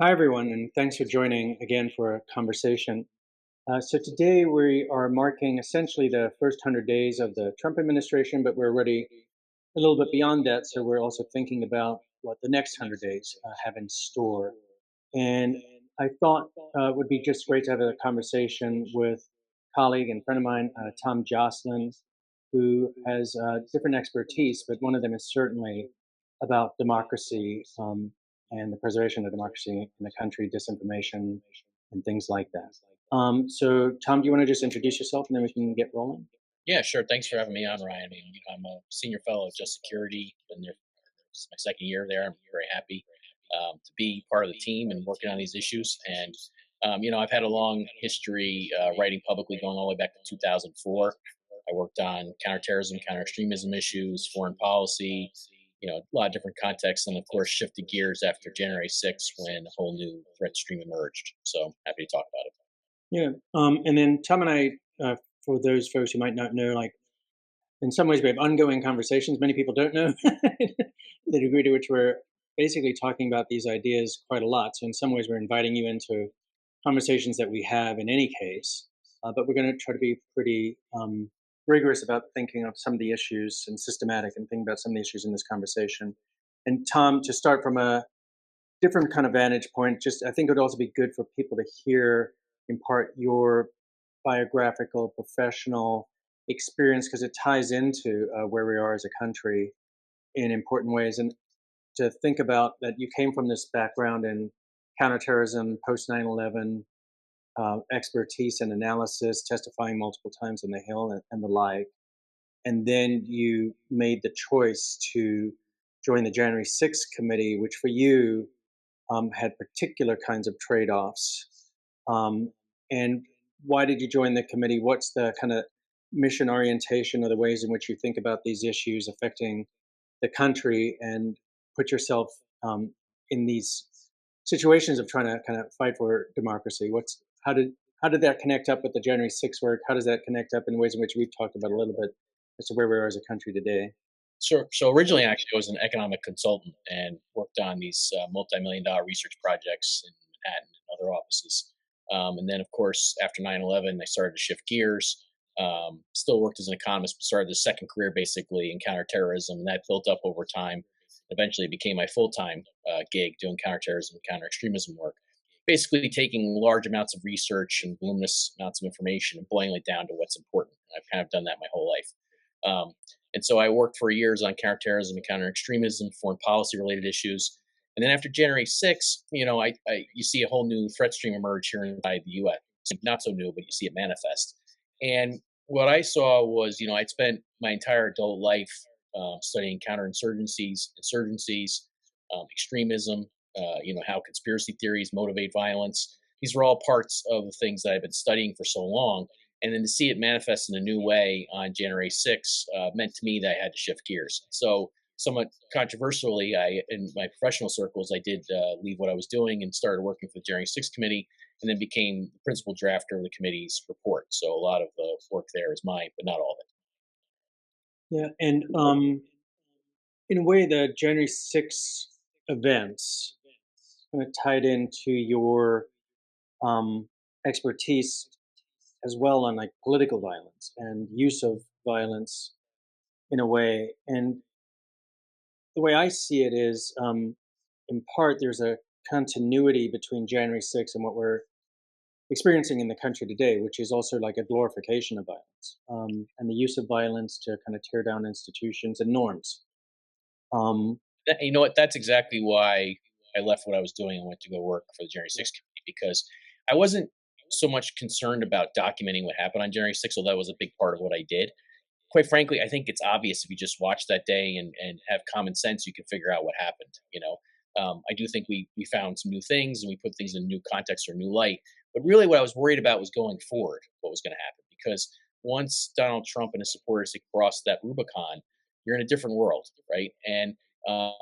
Hi, everyone, and thanks for joining again for a conversation. So, today we are marking essentially the first 100 days of the Trump administration, but we're already a little bit beyond that. So, we're also thinking about what the next 100 days have in store. And I thought it would be just great to have a conversation with a colleague and friend of mine, Tom Joscelyn, who has different expertise, but one of them is certainly about democracy and the preservation of democracy in the country, disinformation, and things like that. So, Tom, do you want to just introduce yourself and then we can get rolling? Yeah, sure. Thanks for having me on, Ryan. I'm a senior fellow at Just Security. Been there. This is my second year there. I'm very happy to be part of the team and working on these issues. And I've had a long history writing publicly, going all the way back to 2004. I worked on counterterrorism, counter-extremism issues, foreign policy. A lot of different contexts, and of course, shifted gears after January 6th when a whole new threat stream emerged. So happy to talk about it. Yeah. And then Tom and I, for those folks who might not know, like in some ways we have ongoing conversations. Many people don't know the degree to which we're basically talking about these ideas quite a lot. So in some ways we're inviting you into conversations that we have in any case, but we're going to try to be pretty rigorous about thinking of some of the issues and systematic and thinking about some of the issues in this conversation. And Tom, to start from a different kind of vantage point, just I think it would also be good for people to hear in part your biographical, professional experience because it ties into where we are as a country in important ways. And to think about that you came from this background in counterterrorism, post 9/11, expertise and analysis, testifying multiple times on the Hill and the like. And then you made the choice to join the January 6th committee, which for you had particular kinds of trade offs. And why did you join the committee? What's the kind of mission orientation or the ways in which you think about these issues affecting the country and put yourself in these situations of trying to kind of fight for democracy? How did that connect up with the January 6th work? How does that connect up in ways in which we've talked about a little bit as to where we are as a country today? So originally, actually, I was an economic consultant and worked on these multi-million dollar research projects in Manhattan and other offices. And then, of course, after 9/11, I started to shift gears. Still worked as an economist, but started a second career basically in counterterrorism, and that built up over time. Eventually, it became my full-time gig doing counterterrorism, counter-extremism work. Basically, taking large amounts of research and voluminous amounts of information and boiling it down to what's important. I've kind of done that my whole life. And so I worked for years on counterterrorism and counter extremism, foreign policy related issues. And then after January 6th, you see a whole new threat stream emerge here inside the US. Not so new, but you see it manifest. And what I saw was, I'd spent my entire adult life studying counterinsurgencies, insurgencies, extremism, how conspiracy theories motivate violence. These were all parts of the things that I've been studying for so long, and then to see it manifest in a new way on January 6th meant to me that I had to shift gears. So, somewhat controversially, in my professional circles, I did leave what I was doing and started working for the January 6th committee, and then became the principal drafter of the committee's report. So, a lot of the work there is mine, but not all of it. Yeah, and in a way, the January 6th events kind of tied into your um, expertise as well on like political violence and use of violence in a way. And the way I see it is, in part, there's a continuity between January 6th and what we're experiencing in the country today, which is also like a glorification of violence and the use of violence to kind of tear down institutions and norms. Um, You know what? That's exactly why I left what I was doing and went to go work for the January 6th committee, because I wasn't so much concerned about documenting what happened on January 6th, although that was a big part of what I did. Quite frankly, I think it's obvious if you just watch that day and have common sense, you can figure out what happened. I do think we found some new things and we put things in new context or new light. But really, what I was worried about was going forward, what was going to happen, because once Donald Trump and his supporters had crossed that Rubicon, you're in a different world, right? And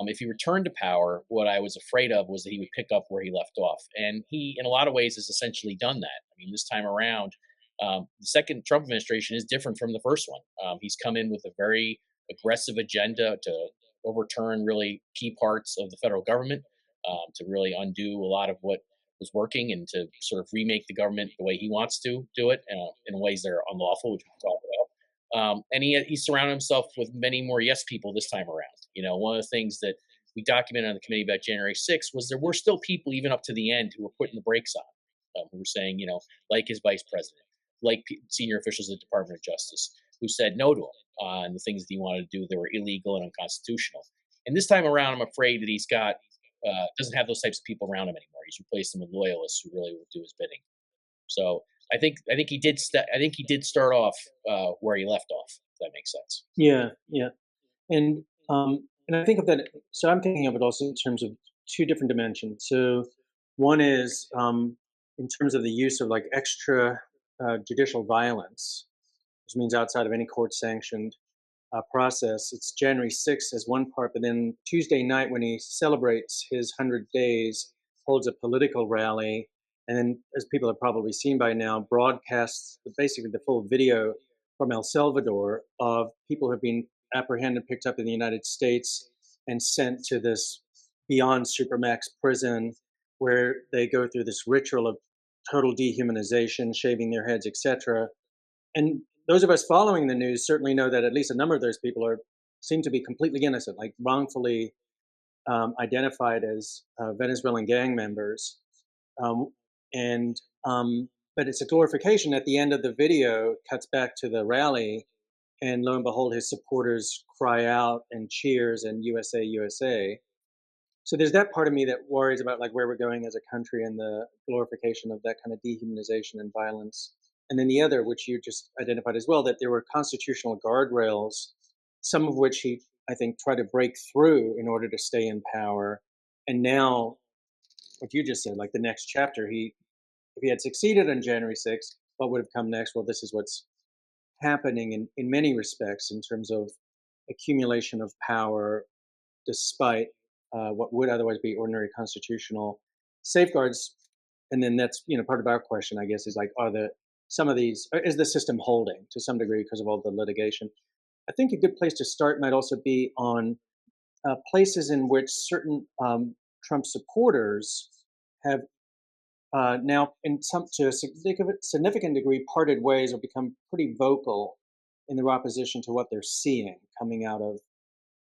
if he returned to power, what I was afraid of was that he would pick up where he left off, and he, in a lot of ways, has essentially done that. I mean, this time around, the second Trump administration is different from the first one. He's come in with a very aggressive agenda to overturn really key parts of the federal government. to really undo a lot of what was working and to sort of remake the government the way he wants to do it in ways that are unlawful, which we can talk about. And he surrounded himself with many more yes people this time around. One of the things that we documented on the committee about January 6th was there were still people, even up to the end, who were putting the brakes on, who were saying, like his vice president, like senior officials of the Department of Justice, who said no to him on the things that he wanted to do that were illegal and unconstitutional. And this time around, I'm afraid that he's got doesn't have those types of people around him anymore. He's replaced them with loyalists who really will do his bidding. So I think he did I think he did start off where he left off. If that makes sense. Yeah, yeah. And I think of that. So I'm thinking of it also in terms of two different dimensions. So one is in terms of the use of like extra judicial violence, which means outside of any court sanctioned process. It's January 6th as one part, but then Tuesday night when he celebrates his 100 days, holds a political rally, and then, as people have probably seen by now, broadcasts basically the full video from El Salvador of people who have been apprehended, picked up in the United States, and sent to this beyond supermax prison where they go through this ritual of total dehumanization, shaving their heads, etc. And those of us following the news certainly know that at least a number of those people seem to be completely innocent, like wrongfully identified as Venezuelan gang members. Um, and But it's a glorification. At the end of the video, cuts back to the rally, and lo and behold, his supporters cry out and cheers and USA, USA. So there's that part of me that worries about like where we're going as a country and the glorification of that kind of dehumanization and violence. And then the other, which you just identified as well, that there were constitutional guardrails, some of which he, I think, tried to break through in order to stay in power. And now, what you just said, like the next chapter, if he had succeeded on January 6th, what would have come next? Well, this is what's happening in many respects in terms of accumulation of power despite what would otherwise be ordinary constitutional safeguards. And then that's part of our question, I guess, is like, some of these is the system holding to some degree because of all the litigation? I think a good place to start might also be on places in which certain Trump supporters have now, in some to a significant degree, parted ways or become pretty vocal in their opposition to what they're seeing coming out of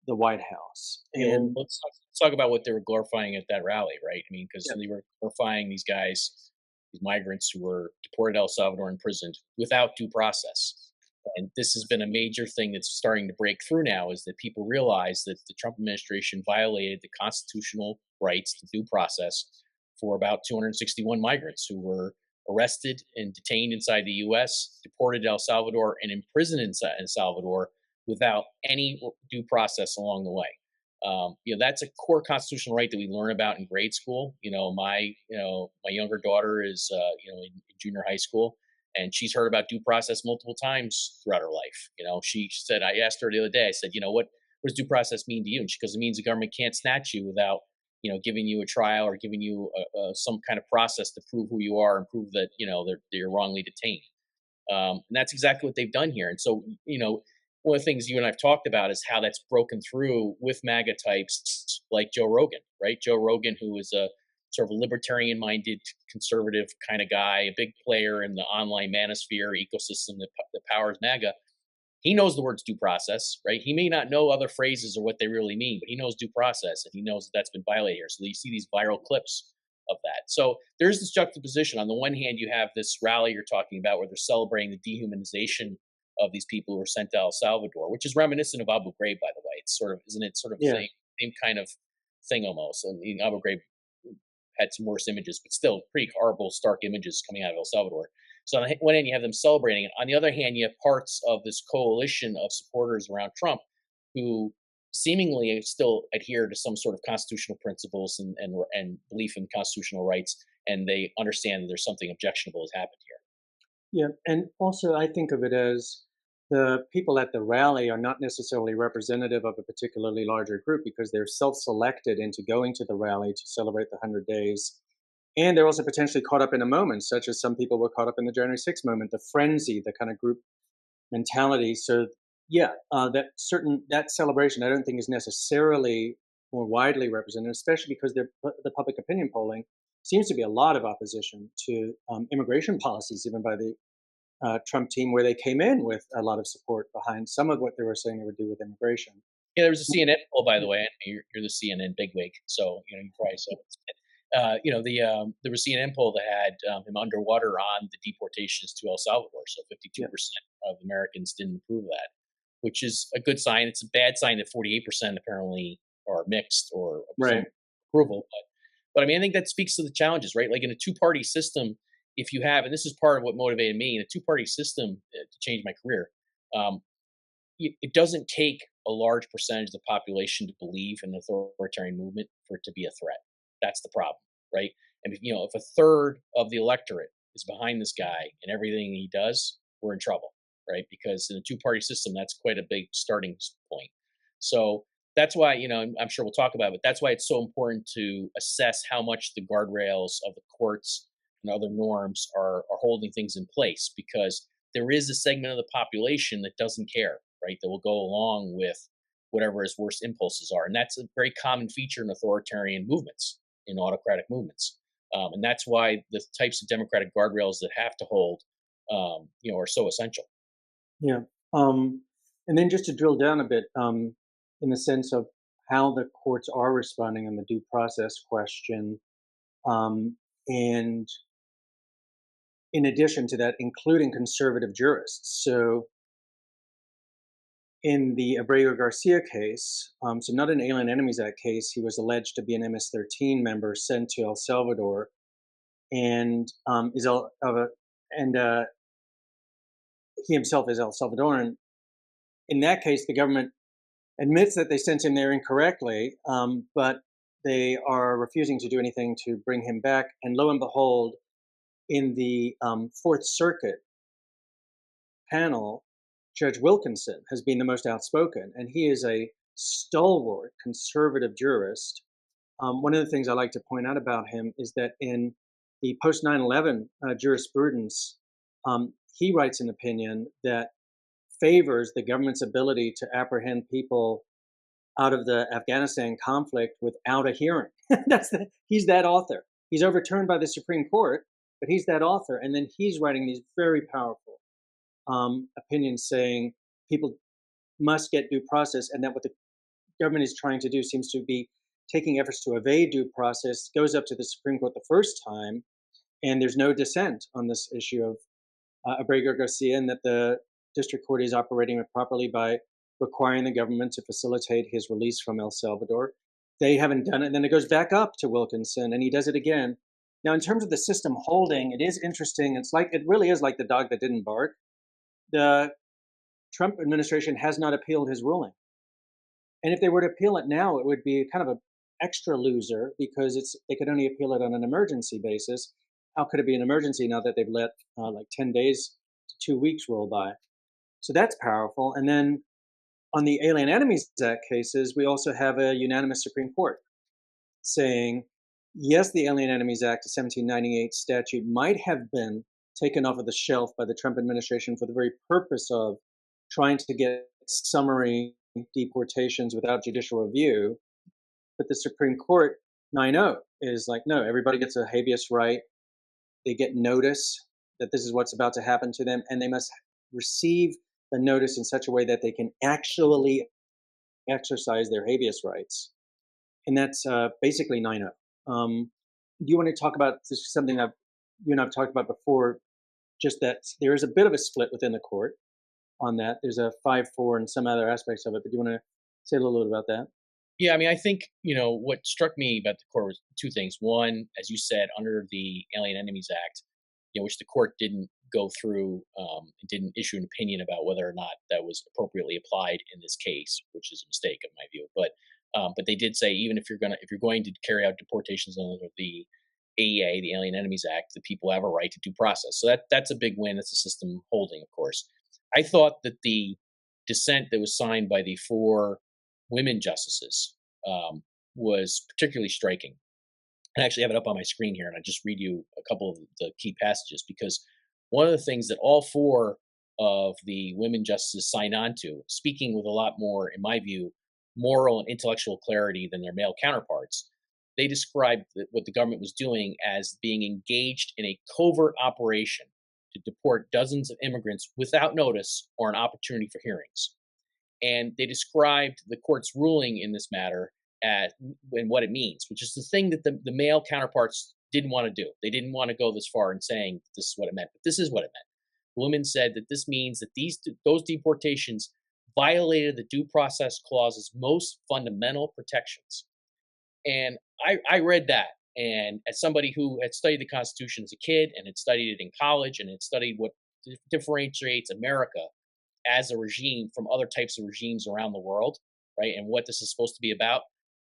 the White House. Well, And let's talk about what they were glorifying at that rally, right? I mean, because yeah, they were glorifying these guys, these migrants who were deported to El Salvador and imprisoned without due process. And this has been a major thing that's starting to break through now is that people realize that the Trump administration violated the constitutional rights to due process for about 261 migrants who were arrested and detained inside the U.S., deported to El Salvador, and imprisoned in El Salvador without any due process along the way. That's a core constitutional right that we learn about in grade school. My younger daughter is in junior high school, and she's heard about due process multiple times throughout her life. She said, I asked her the other day, I said, what does due process mean to you? And she goes, it means the government can't snatch you without giving you a trial or giving you some kind of process to prove who you are and prove that that you're wrongly detained. And that's exactly what they've done here. And so, one of the things you and I've talked about is how that's broken through with MAGA types like Joe Rogan, right? Joe Rogan, who is a sort of libertarian minded, conservative kind of guy, a big player in the online manosphere ecosystem that powers MAGA. He knows the words due process, right? He may not know other phrases or what they really mean, but he knows due process and he knows that that's been violated here. So you see these viral clips of that. So there's this juxtaposition. On the one hand, you have this rally you're talking about where they're celebrating the dehumanization of these people who were sent to El Salvador, which is reminiscent of Abu Ghraib, by the way. It's sort of, isn't it sort of the yeah, same kind of thing almost? I mean, Abu Ghraib had some worse images, but still pretty horrible, stark images coming out of El Salvador. So on the one hand, you have them celebrating it. On the other hand, you have parts of this coalition of supporters around Trump who seemingly still adhere to some sort of constitutional principles and belief in constitutional rights, and they understand that there's something objectionable has happened here. yeah. And also, I think of it as the people at the rally are not necessarily representative of a particularly larger group because they're self-selected into going to the rally to celebrate the 100 days. And they're also potentially caught up in a moment, such as some people were caught up in the January 6th moment, the frenzy, the kind of group mentality. So, yeah, that celebration, I don't think is necessarily more widely represented, especially because the public opinion polling seems to be a lot of opposition to immigration policies, even by the Trump team, where they came in with a lot of support behind some of what they were saying they would do with immigration. Yeah, there was a CNN poll, by the way. And you're the CNN bigwig, so you probably saw it. There was a CNN poll that had him underwater on the deportations to El Salvador. So Yeah, 52% of Americans didn't approve of that, which is a good sign. It's a bad sign that 48% apparently are mixed or right. approval. But I mean, I think that speaks to the challenges, right? Like in a two-party system, if you have, and this is part of what motivated me in a two-party system to change my career. Um, it doesn't take a large percentage of the population to believe in the authoritarian movement for it to be a threat. That's the problem, right? And if a third of the electorate is behind this guy and everything he does, we're in trouble, right? Because in a two-party system, that's quite a big starting point. So that's why, I'm sure we'll talk about it, but that's why it's so important to assess how much the guardrails of the courts and other norms are holding things in place, because there is a segment of the population that doesn't care, right? That will go along with whatever his worst impulses are. And that's a very common feature in authoritarian movements, in autocratic movements. And that's why the types of democratic guardrails that have to hold, are so essential. Yeah. Um, and then just to drill down a bit, in the sense of how the courts are responding on the due process question, and in addition to that, including conservative jurists. So in the Abrego Garcia case, so not an Alien Enemies Act case, he was alleged to be an MS-13 member sent to El Salvador, and is El, and he himself is El Salvadoran. In that case, the government admits that they sent him there incorrectly, but they are refusing to do anything to bring him back. And lo and behold, in the Fourth Circuit panel, Judge Wilkinson has been the most outspoken, and he is a stalwart conservative jurist. One of the things I like to point out about him is that in the post 9/11 jurisprudence, he writes an opinion that favors the government's ability to apprehend people out of the Afghanistan conflict without a hearing. He's that author. He's overturned by the Supreme Court, but he's that author. And then he's writing these very powerful opinions saying people must get due process, and that what the government is trying to do seems to be taking efforts to evade due process, goes up to the Supreme Court the first time, and there's no dissent on this issue of Abrego Garcia, and that the district court is operating it properly by requiring the government to facilitate his release from El Salvador. They haven't done it. And then it goes back up to Wilkinson, and he does it again. Now, in terms of the system holding, it is interesting. It really is like the dog that didn't bark. The Trump administration has not appealed his ruling. And if they were to appeal it now, it would be kind of an extra loser, because they could only appeal it on an emergency basis. How could it be an emergency now that they've let like 10 days to 2 weeks roll by? So that's powerful. And then on the Alien Enemies Act cases, we also have a unanimous Supreme Court saying, yes, the Alien Enemies Act, a 1798 statute, might have been taken off of the shelf by the Trump administration for the very purpose of trying to get summary deportations without judicial review. But the Supreme Court 9-0 is like, no, everybody gets a habeas right. They get notice that this is what's about to happen to them, and they must receive the notice in such a way that they can actually exercise their habeas rights. And that's basically 9-0. Do you want to talk about this, something that you and I've talked about before, just that there is a bit of a split within the court on that. There's a 5-4 and some other aspects of it, but do you want to say a little bit about that? Yeah, I mean, I think, what struck me about the court was two things. One, as you said, under the Alien Enemies Act, which the court didn't go through, and didn't issue an opinion about whether or not that was appropriately applied in this case, which is a mistake in my view. But they did say, even if you're going to carry out deportations under the AEA, the Alien Enemies Act, the people have a right to due process. So that's a big win. That's a system holding, of course. I thought that the dissent that was signed by the four women justices was particularly striking. I actually have it up on my screen here, and I just read you a couple of the key passages, because one of the things that all four of the women justices signed on to, speaking with a lot more, in my view, moral and intellectual clarity than their male counterparts. They described what the government was doing as being engaged in a covert operation to deport dozens of immigrants without notice or an opportunity for hearings. And they described the court's ruling in this matter as and what it means, which is the thing that the male counterparts didn't want to do. They didn't want to go this far in saying this is what it meant, but this is what it meant. The women said that this means that those deportations violated the due process clause's most fundamental protections. And I read that, and as somebody who had studied the Constitution as a kid and had studied it in college and had studied what differentiates America as a regime from other types of regimes around the world, right? And what this is supposed to be about.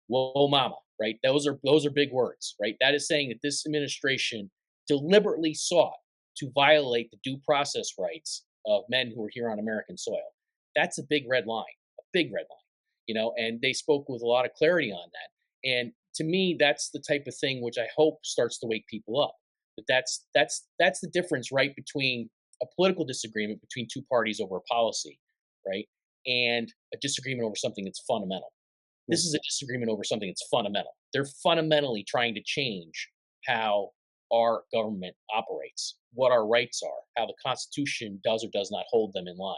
Whoa, mama, right? Those are big words, right? That is saying that this administration deliberately sought to violate the due process rights of men who are here on American soil. That's a big red line, a big red line, and they spoke with a lot of clarity on that. And to me, that's the type of thing which I hope starts to wake people up. But that's the difference, right, between a political disagreement between two parties over a policy, right, and a disagreement over something that's fundamental. Yeah. This is a disagreement over something that's fundamental. They're fundamentally trying to change how our government operates, what our rights are, how the Constitution does or does not hold them in line.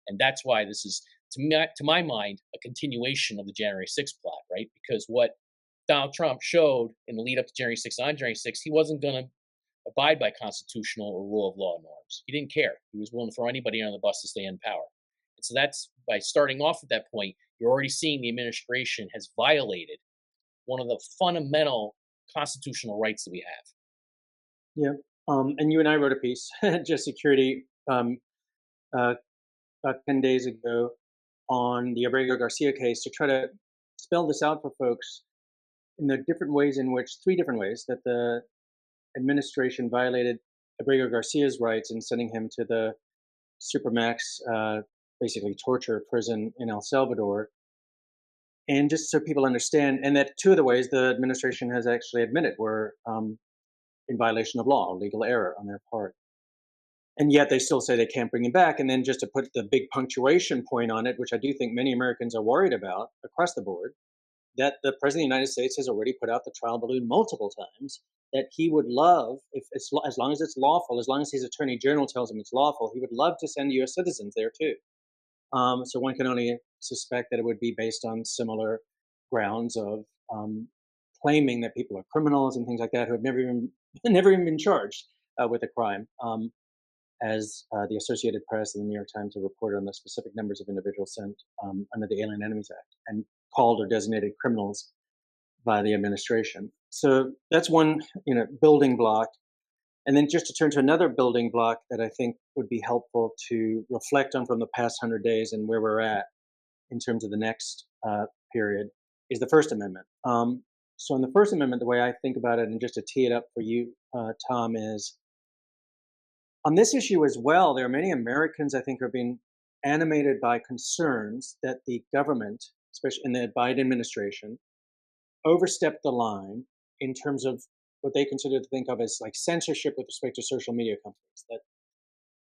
And that's why this is, to my mind, a continuation of the January 6th plot, right? Because what Donald Trump showed in the lead up to January 6th and on January 6th, he wasn't going to abide by constitutional or rule of law norms. He didn't care. He was willing to throw anybody on the bus to stay in power. And so that's, by starting off at that point, you're already seeing the administration has violated one of the fundamental constitutional rights that we have. Yeah. And you and I wrote a piece, Just Security, uh, about 10 days ago on the Abrego Garcia case to try to spell this out for folks in the different ways in which, three different ways, that the administration violated Abrego Garcia's rights in sending him to the supermax, basically torture prison in El Salvador. And just so people understand, and that two of the ways the administration has actually admitted were in violation of law, legal error on their part. And yet they still say they can't bring him back. And then just to put the big punctuation point on it, which I do think many Americans are worried about across the board, that the president of the United States has already put out the trial balloon multiple times that he would love, if it's, as long as it's lawful, as long as his attorney general tells him it's lawful, he would love to send U.S. citizens there too. So one can only suspect that it would be based on similar grounds of claiming that people are criminals and things like that who have never even never even been charged with a crime. As the Associated Press and the New York Times have reported on the specific numbers of individuals sent under the Alien Enemies Act and called or designated criminals by the administration. So that's one, building block. And then just to turn to another building block that I think would be helpful to reflect on from the past 100 days and where we're at in terms of the next period is the First Amendment. So in the First Amendment, the way I think about it, and just to tee it up for you, Tom, is on this issue as well, there are many Americans, I think, are being animated by concerns that the government, especially in the Biden administration, overstepped the line in terms of what they consider to think of as like censorship with respect to social media companies. That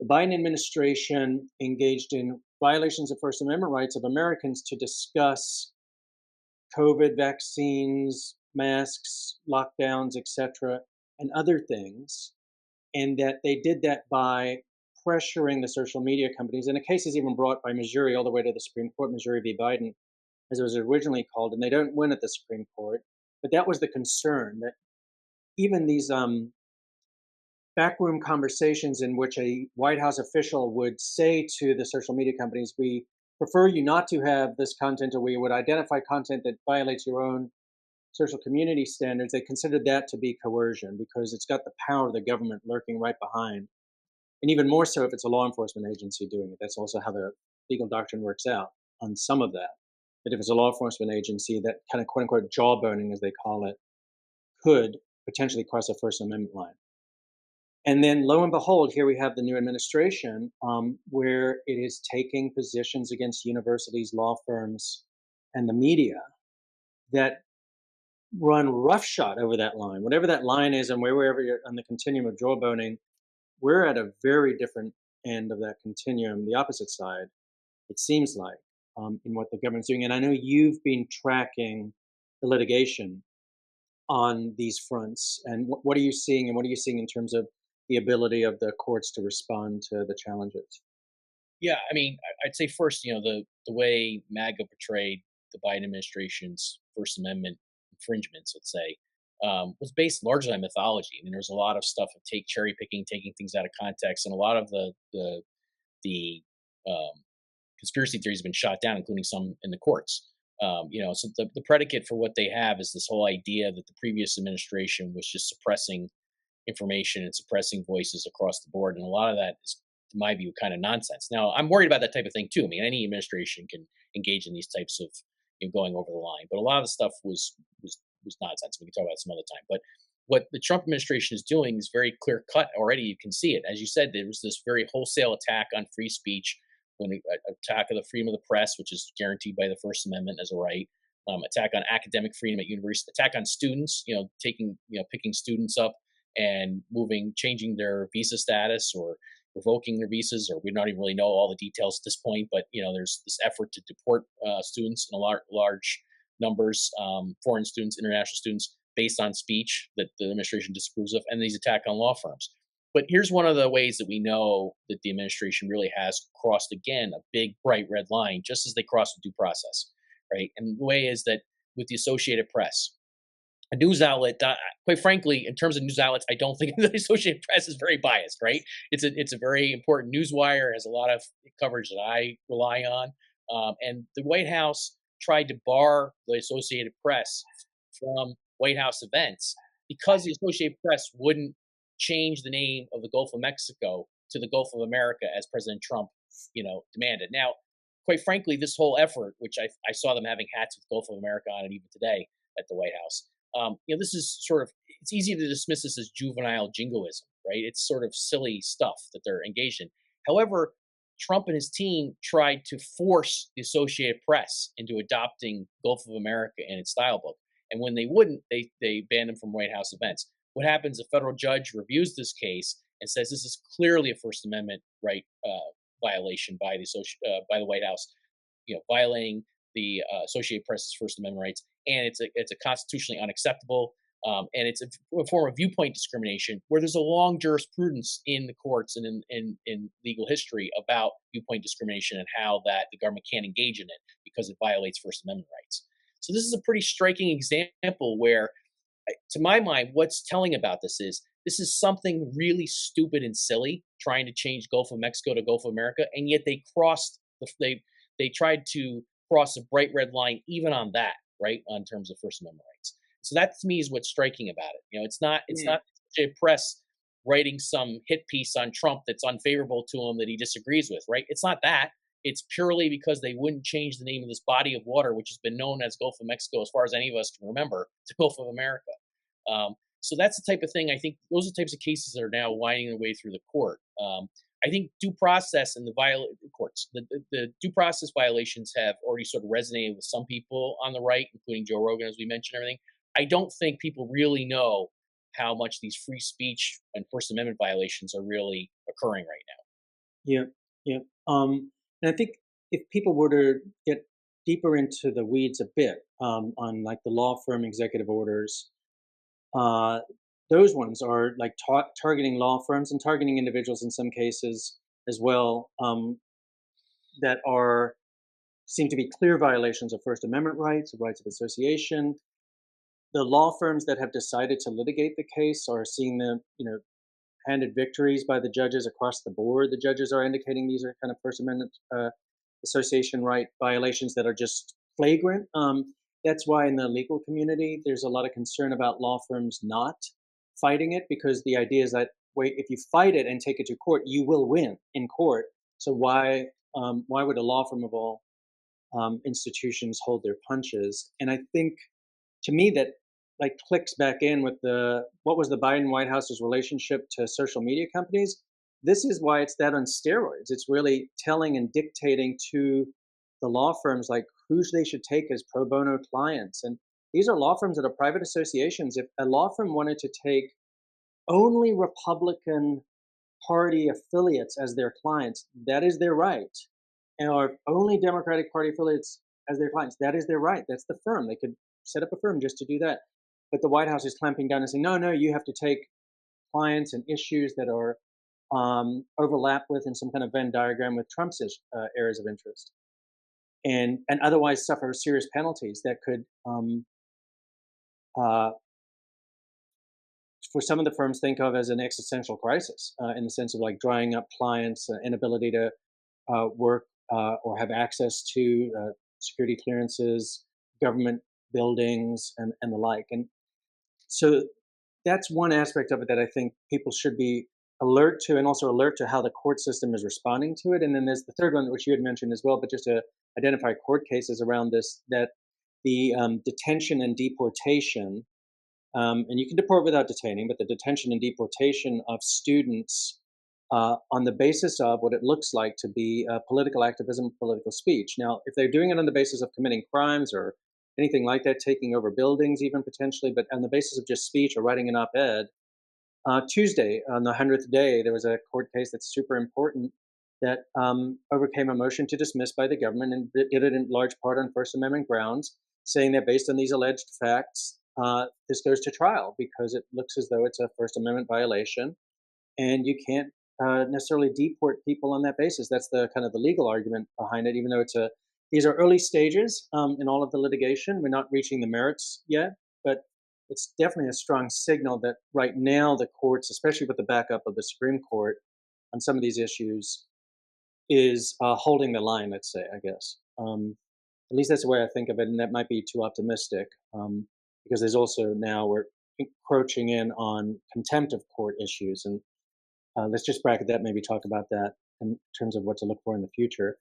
the Biden administration engaged in violations of First Amendment rights of Americans to discuss COVID vaccines, masks, lockdowns, etc., and other things, and that they did that by pressuring the social media companies. And a case is even brought by Missouri all the way to the Supreme Court, Missouri v. Biden, as it was originally called, and they don't win at the Supreme Court. But that was the concern, that even these backroom conversations in which a White House official would say to the social media companies, we prefer you not to have this content, or we would identify content that violates your own social community standards, they considered that to be coercion because it's got the power of the government lurking right behind. And even more so if it's a law enforcement agency doing it. That's also how the legal doctrine works out on some of that. That if it's a law enforcement agency, that kind of quote unquote jawboning, as they call it, could potentially cross a First Amendment line. And then lo and behold, here we have the new administration where it is taking positions against universities, law firms, and the media that run roughshod over that line, whatever that line is, and wherever you're on the continuum of jawboning, we're at a very different end of that continuum, the opposite side, it seems like. in what the government's doing. And I know you've been tracking the litigation on these fronts. And what are you seeing? And what are you seeing in terms of the ability of the courts to respond to the challenges? Yeah, I mean, I'd say first, the way MAGA portrayed the Biden administration's First Amendment infringements, let's say, was based largely on mythology. I mean, there's a lot of stuff of cherry picking, taking things out of context, and a lot of the um, conspiracy theories have been shot down, including some in the courts. So the predicate for what they have is this whole idea that the previous administration was just suppressing information and suppressing voices across the board, and a lot of that is, in my view, kind of nonsense. Now, I'm worried about that type of thing too. I mean, any administration can engage in these types of going over the line, but a lot of the stuff was nonsense. We can talk about it some other time. But what the Trump administration is doing is very clear cut already. You can see it, as you said. There was this very wholesale attack on free speech, when attack of the freedom of the press, which is guaranteed by the First Amendment as a right. Attack on academic freedom at universities, attack on students, picking students up and changing their visa status or revoking their visas, or we don't even really know all the details at this point. But there's this effort to deport students in large numbers, foreign students, international students, based on speech that the administration disapproves of, and these attack on law firms. But here's one of the ways that we know that the administration really has crossed again a big bright red line, just as they crossed with due process, right? And the way is that with the Associated Press, a news outlet, quite frankly, in terms of news outlets, I don't think the Associated Press is very biased, right? It's a very important news wire, has a lot of coverage that I rely on. And the White House tried to bar the Associated Press from White House events because the Associated Press wouldn't change the name of the Gulf of Mexico to the Gulf of America as President Trump, demanded. Now, quite frankly, this whole effort, which I saw them having hats with Gulf of America on it even today at the White House. This is it's easy to dismiss this as juvenile jingoism, right? It's sort of silly stuff that they're engaged in. However, Trump and his team tried to force the Associated Press into adopting Gulf of America in its style book. And when they wouldn't, they banned them from White House events. What happens? A federal judge reviews this case and says this is clearly a First Amendment right violation by by the White House, violating the Associated Press's First Amendment rights, and it's a constitutionally unacceptable, and it's a form of viewpoint discrimination where there's a long jurisprudence in the courts and in legal history about viewpoint discrimination and how that the government can't engage in it because it violates First Amendment rights. So this is a pretty striking example where, to my mind, what's telling about this is something really stupid and silly, trying to change Gulf of Mexico to Gulf of America, and yet they tried to cross a bright red line even on that, right, on terms of First Amendment rights. So that to me is what's striking about it. It's not the press writing some hit piece on Trump that's unfavorable to him that he disagrees with, right? It's not that. It's purely because they wouldn't change the name of this body of water, which has been known as Gulf of Mexico as far as any of us can remember, to Gulf of America. So that's the type of thing. I think those are the types of cases that are now winding their way through the court. I think due process and the due process violations have already sort of resonated with some people on the right, including Joe Rogan, as we mentioned, everything. I don't think people really know how much these free speech and First Amendment violations are really occurring right now. Yeah, yeah. And I think if people were to get deeper into the weeds a bit, on like the law firm executive orders, uh, those ones are like targeting law firms and targeting individuals in some cases as well, that are seem to be clear violations of First Amendment rights, of rights of association. The law firms that have decided to litigate the case are seeing them, handed victories by the judges across the board. The judges are indicating these are kind of First Amendment association right violations that are just flagrant. That's why in the legal community, there's a lot of concern about law firms not fighting it, because the idea is that, wait, if you fight it and take it to court, you will win in court. So why would a law firm of all institutions hold their punches? And I think, to me, that like clicks back in with what was the Biden White House's relationship to social media companies. This is why it's that on steroids. It's really telling and dictating to the law firms like who they should take as pro bono clients. And these are law firms that are private associations. If a law firm wanted to take only Republican Party affiliates as their clients, that is their right. or only Democratic Party affiliates as their clients. That is their right. That's the firm. They could set up a firm just to do that. But the White House is clamping down and saying, no, no, you have to take clients and issues that are overlap with in some kind of Venn diagram with Trump's areas of interest, and otherwise suffer serious penalties that could, uh, for some of the firms, think of as an existential crisis in the sense of like drying up clients' inability to work or have access to security clearances, government buildings, and the like. And so that's one aspect of it that I think people should be alert to, and also alert to how the court system is responding to it. And then there's the third one, which you had mentioned as well, but just to identify court cases around this, that the detention and deportation, and you can deport without detaining, but the detention and deportation of students on the basis of what it looks like to be political activism, political speech. Now, if they're doing it on the basis of committing crimes or anything like that, taking over buildings even potentially, but on the basis of just speech or writing an op-ed, Tuesday, on the 100th day, there was a court case that's super important that overcame a motion to dismiss by the government and did it in large part on First Amendment grounds, saying that based on these alleged facts, this goes to trial because it looks as though it's a First Amendment violation, and you can't necessarily deport people on that basis. That's the kind of the legal argument behind it, even though these are early stages in all of the litigation. We're not reaching the merits yet, but it's definitely a strong signal that right now the courts, especially with the backup of the Supreme Court on some of these issues, is holding the line, let's say, I guess. At least that's the way I think of it, and that might be too optimistic because there's also now we're encroaching in on contempt of court issues. And let's just bracket that, maybe talk about that in terms of what to look for in the future.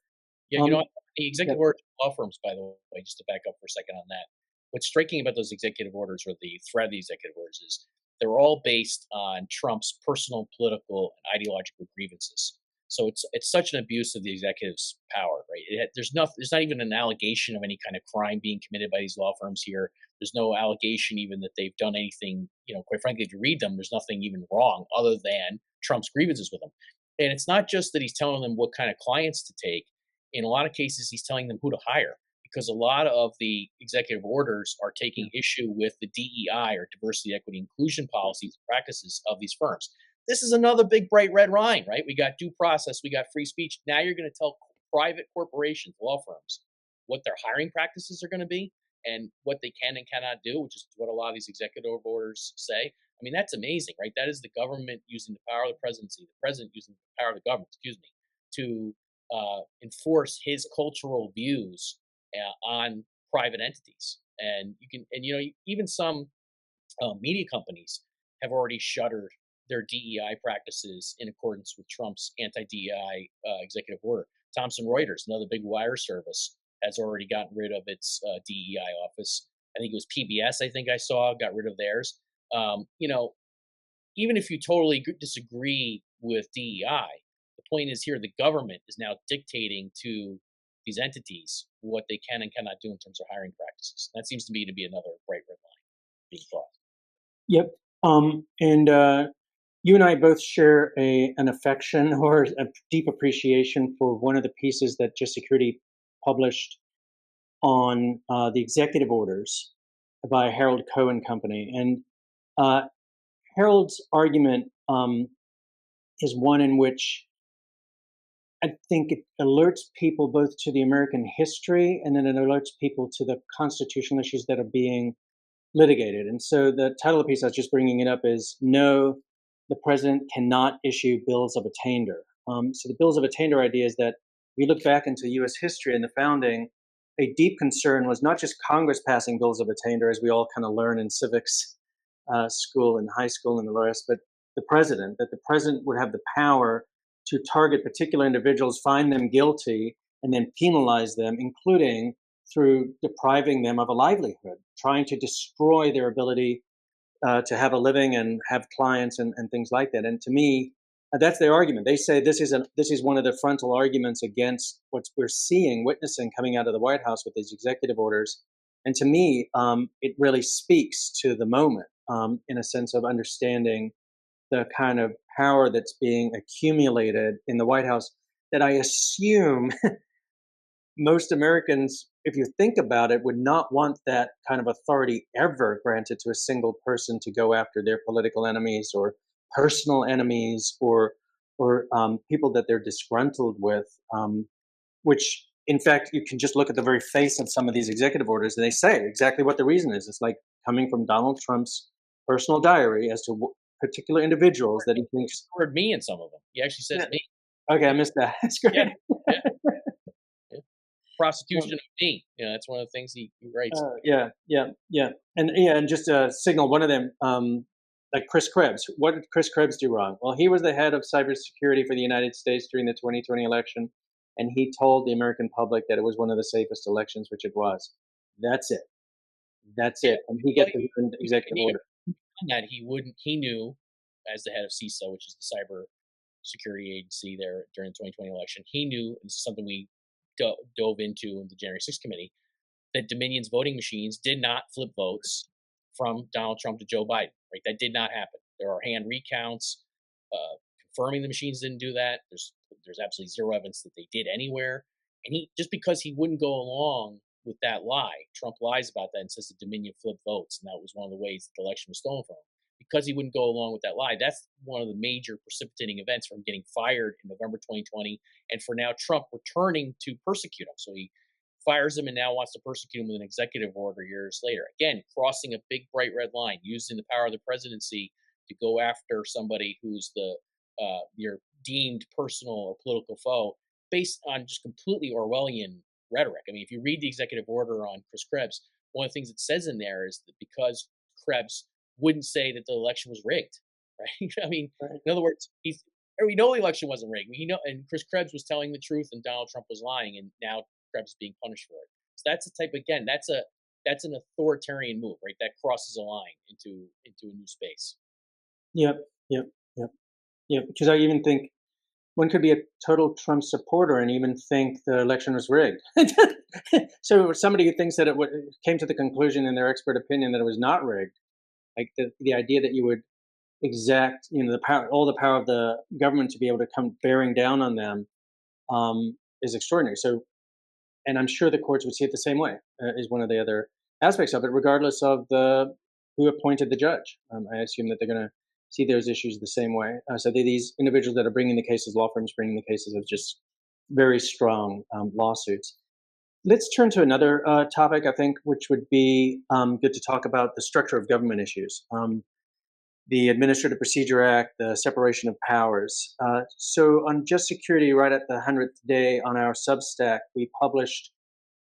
Yeah, Um, the yeah, executive orders of law firms, by the way, just to back up for a second on that. What's striking about those executive orders or the threat of the executive orders is they're all based on Trump's personal, political, and ideological grievances. So it's such an abuse of the executive's power, right? There's not even an allegation of any kind of crime being committed by these law firms here. There's no allegation even that they've done anything. Quite frankly, if you read them, there's nothing even wrong other than Trump's grievances with them. And it's not just that he's telling them what kind of clients to take. In a lot of cases, he's telling them who to hire because a lot of the executive orders are yeah, taking issue with the DEI or diversity, equity, inclusion policies and practices of these firms. This is another big bright red line, right? We got due process, we got free speech. Now you're going to tell private corporations, law firms, what their hiring practices are going to be and what they can and cannot do, which is what a lot of these executive orders say. I mean, that's amazing, right? That is the government using the power of the presidency, the president using the power of the government, excuse me, to enforce his cultural views on private entities. And even some media companies have already shuttered their DEI practices in accordance with Trump's anti-DEI executive order. Thomson Reuters, another big wire service, has already gotten rid of its DEI office. I think it was PBS. I think I saw got rid of theirs. Um, you know, Even if you totally disagree with DEI, the point is here the government is now dictating to these entities what they can and cannot do in terms of hiring practices. That seems to me to be another bright red line being crossed. yep. And you and I both share an affection or a deep appreciation for one of the pieces that Just Security published on the executive orders by Harold Cohen Company. And uh, Harold's argument is one in which I think it alerts people both to the American history and then it alerts people to the constitutional issues that are being litigated. And so the title of the piece, I was just bringing it up, is No, the President Cannot Issue Bills of Attainder. So the Bills of Attainder idea is that we look back into US history and the founding, a deep concern was not just Congress passing bills of attainder, as we all kind of learn in civics school and high school and the rest, but that the president would have the power to target particular individuals, find them guilty, and then penalize them, including through depriving them of a livelihood, trying to destroy their ability to have a living and have clients and things like that. And to me, that's their argument. They say this is one of the frontal arguments against what we're seeing, witnessing coming out of the White House with these executive orders. And to me, it really speaks to the moment in a sense of understanding the kind of power that's being accumulated in the White House that I assume most Americans, if you think about it, would not want that kind of authority ever granted to a single person to go after their political enemies or personal enemies or people that they're disgruntled with. Which, in fact, you can just look at the very face of some of these executive orders, and they say exactly what the reason is. It's like coming from Donald Trump's personal diary as to particular individuals that he thinks. Word me in some of them. He actually Yeah. says me. Okay, I missed that. That's Yeah, great. yeah, yeah. Prosecution of me. That's one of the things he writes. Yeah, yeah, yeah, and just to signal one of them, like Chris Krebs. What did Chris Krebs do wrong? Well, he was the head of cybersecurity for the United States during the 2020 election, and he told the American public that it was one of the safest elections, which it was. That's it. That's Yeah. it. And he Well, gets an executive he order. that he wouldn't he knew as the head of CISA, which is the cyber security agency there during the 2020 election, he knew, and this is something we dove into in the January 6th committee, that Dominion's voting machines did not flip votes from Donald Trump to Joe Biden. Right, that did not happen. There are hand recounts confirming the machines didn't do that. There's absolutely zero evidence that they did anywhere. And he just because he wouldn't go along with that lie, Trump lies about that and says that Dominion flipped votes, and that was one of the ways that the election was stolen from him. Because he wouldn't go along with that lie, that's one of the major precipitating events for him getting fired in November 2020, and for now Trump returning to persecute him. So he fires him and now wants to persecute him with an executive order years later. Again, crossing a big bright red line, using the power of the presidency to go after somebody who's your deemed personal or political foe based on just completely Orwellian rhetoric. I mean, if you read the executive order on Chris Krebs, one of the things it says in there is that because Krebs wouldn't say that the election was rigged, right? I mean, Right. in other words, we know the election wasn't rigged. We know, and Chris Krebs was telling the truth, and Donald Trump was lying, and now Krebs is being punished for it. So that's the type again. That's an authoritarian move, right? That crosses a line into a new space. Yep, yep, yep, yep. Because I even think one could be a total Trump supporter and even think the election was rigged. So somebody who thinks that came to the conclusion in their expert opinion that it was not rigged, like the idea that you would exact, the power, all the power of the government to be able to come bearing down on them, is extraordinary. So, and I'm sure the courts would see it the same way. Is one of the other aspects of it, regardless of the who appointed the judge. I assume that they're going to see those issues the same way. So these individuals that are bringing the cases, law firms bringing the cases, of just very strong lawsuits. Let's turn to another topic, I think, which would be good to talk about: the structure of government issues. The Administrative Procedure Act, the separation of powers. So on Just Security, right at the 100th day on our Substack, we published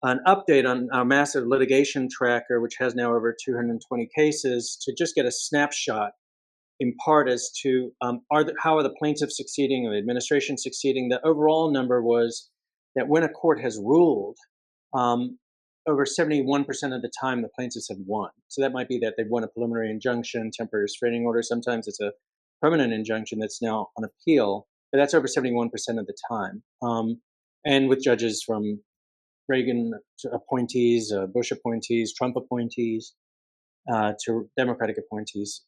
an update on our massive litigation tracker, which has now over 220 cases, to just get a snapshot in part as to how are the plaintiffs succeeding or the administration succeeding. The overall number was that when a court has ruled, um, over 71% of the time the plaintiffs have won. So that might be that they've won a preliminary injunction, temporary restraining order. Sometimes it's a permanent injunction that's now on appeal, but that's over 71% of the time. And with judges from Reagan appointees, Bush appointees, Trump appointees, to Democratic appointees,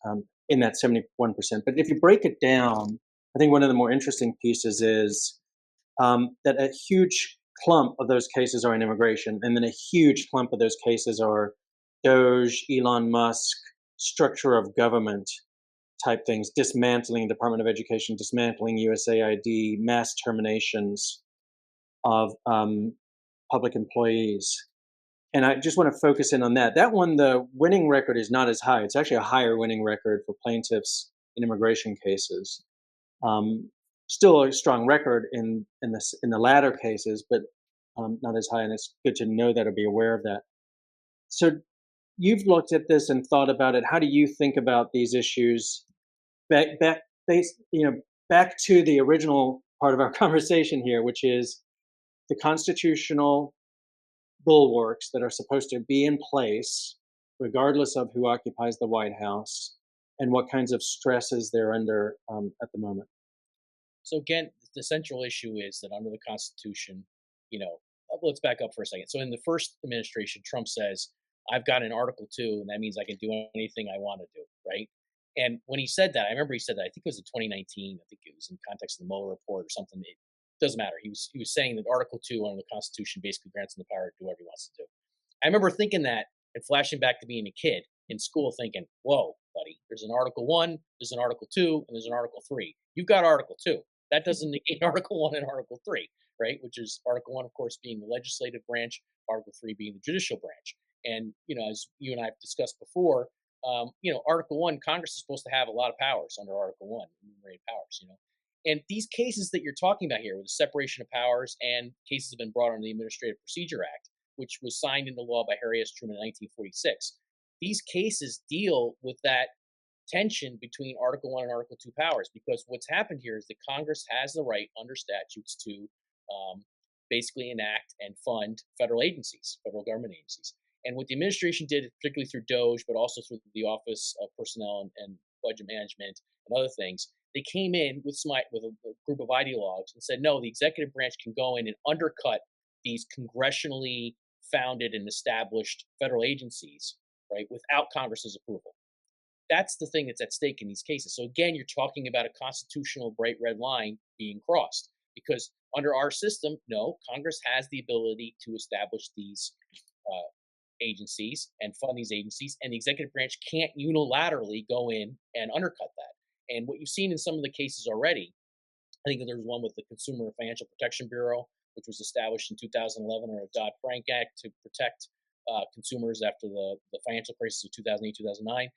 in that 71%. But if you break it down, I think one of the more interesting pieces is that a huge clump of those cases are in immigration, and then a huge clump of those cases are Doge, Elon Musk, structure of government type things, dismantling Department of Education, dismantling USAID, mass terminations of public employees. And I just want to focus in on that. That one, the winning record is not as high. It's actually a higher winning record for plaintiffs in immigration cases. Um, Still a strong record in the latter cases, but not as high. And it's good to know that or be aware of that. So you've looked at this and thought about it. How do you think about these issues? Back, base, back to the original part of our conversation here, which is the constitutional bulwarks that are supposed to be in place, regardless of who occupies the White House, and what kinds of stresses they're under at the moment. So again, the central issue is that under the Constitution, let's back up for a second. So in the first administration, Trump says, "I've got an Article 2, and that means I can do anything I want to do." Right? And when he said that, I remember he said that. I think it was in 2019. I think it was in context of the Mueller report or something. doesn't matter. He was saying that Article 2 under the Constitution basically grants him the power to do whatever he wants to do. I remember thinking that and flashing back to being a kid in school thinking, whoa, buddy, there's an Article 1, there's an Article 2, and there's an Article 3. You've got Article 2. That doesn't negate Article 1 and Article 3, right? Which is Article 1, of course, being the legislative branch, Article 3 being the judicial branch. And, as you and I have discussed before, Article 1, Congress is supposed to have a lot of powers under Article 1, enumerated powers. And these cases that you're talking about here with the separation of powers and cases have been brought under the Administrative Procedure Act, which was signed into law by Harry S. Truman in 1946. These cases deal with that tension between Article 1 and Article 2 powers, because what's happened here is that Congress has the right under statutes to basically enact and fund federal agencies, federal government agencies. And what the administration did, particularly through DOJ, but also through the Office of Personnel and Budget Management and other things, they came in with a group of ideologues and said, no, the executive branch can go in and undercut these congressionally founded and established federal agencies, right, without Congress's approval. That's the thing that's at stake in these cases. So again, you're talking about a constitutional bright red line being crossed, because under our system, no, Congress has the ability to establish these agencies and fund these agencies, and the executive branch can't unilaterally go in and undercut that. And what you've seen in some of the cases already, I think there was one with the Consumer Financial Protection Bureau, which was established in 2011 under a Dodd-Frank Act to protect consumers after the financial crisis of 2008, 2009.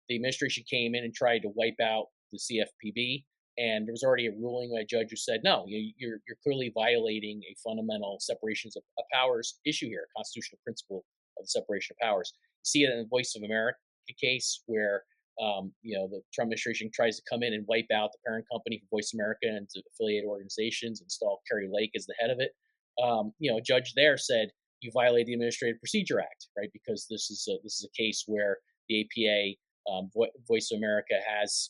The administration came in and tried to wipe out the CFPB, and there was already a ruling by a judge who said, no, you're clearly violating a fundamental separations of powers issue here, a constitutional principle of the separation of powers. You see it in the Voice of America case where the Trump administration tries to come in and wipe out the parent company for Voice America and its affiliated organizations, install Kerry Lake as the head of it. A judge there said, you violate the Administrative Procedure Act, right? Because this is a case where the APA, Voice of America, has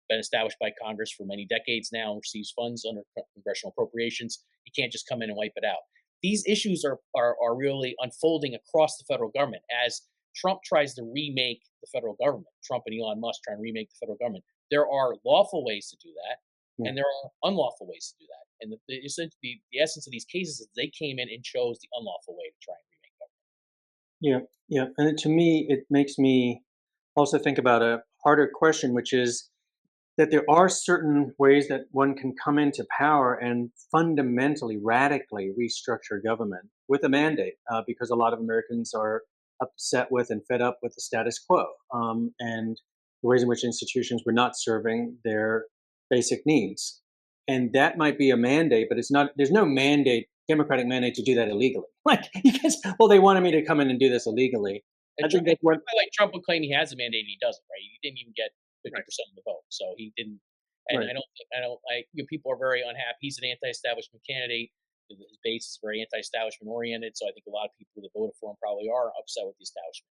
been established by Congress for many decades now and receives funds under congressional appropriations. You can't just come in and wipe it out. These issues are really unfolding across the federal government as Trump tries to remake the federal government. Trump and Elon Musk try and remake the federal government. There are lawful ways to do that, and there are unlawful ways to do that. And the essence of these cases is they came in and chose the unlawful way to try and remake government. Yeah. And to me, it makes me also think about a harder question, which is that there are certain ways that one can come into power and fundamentally, radically restructure government with a mandate, because a lot of Americans are upset with and fed up with the status quo, and the ways in which institutions were not serving their basic needs. And that might be a mandate, but it's not. There's no mandate, democratic mandate, to do that illegally. Like, well, they wanted me to come in and do this illegally. And I think that's what, like Trump would claim he has a mandate and he doesn't, right? He didn't even get 50% of the vote, so he didn't. And right. People are very unhappy. He's an anti-establishment candidate. His base is very anti-establishment oriented, so I think a lot of people that voted for him probably are upset with the establishment.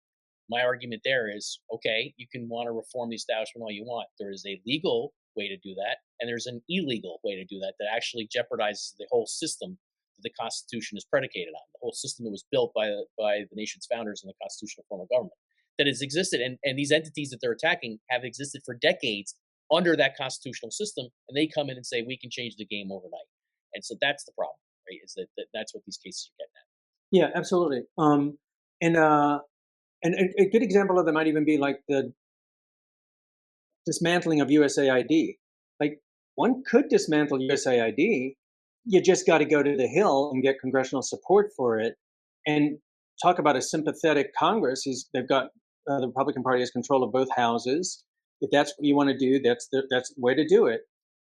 My argument there is, okay, you can want to reform the establishment all you want. There is a legal way to do that, and there's an illegal way to do that that actually jeopardizes the whole system that the Constitution is predicated on. The whole system that was built by the nation's founders in the constitutional form of government that has existed, and these entities that they're attacking have existed for decades under that constitutional system, and they come in and say we can change the game overnight. And so that's the problem, right? Is that's what these cases are getting at. Yeah, absolutely. And a good example of that might even be like the dismantling of USAID. Like, one could dismantle USAID. You just got to go to the Hill and get congressional support for it, and talk about a sympathetic Congress. They've got the Republican Party has control of both houses. If that's what you want to do, that's the way to do it.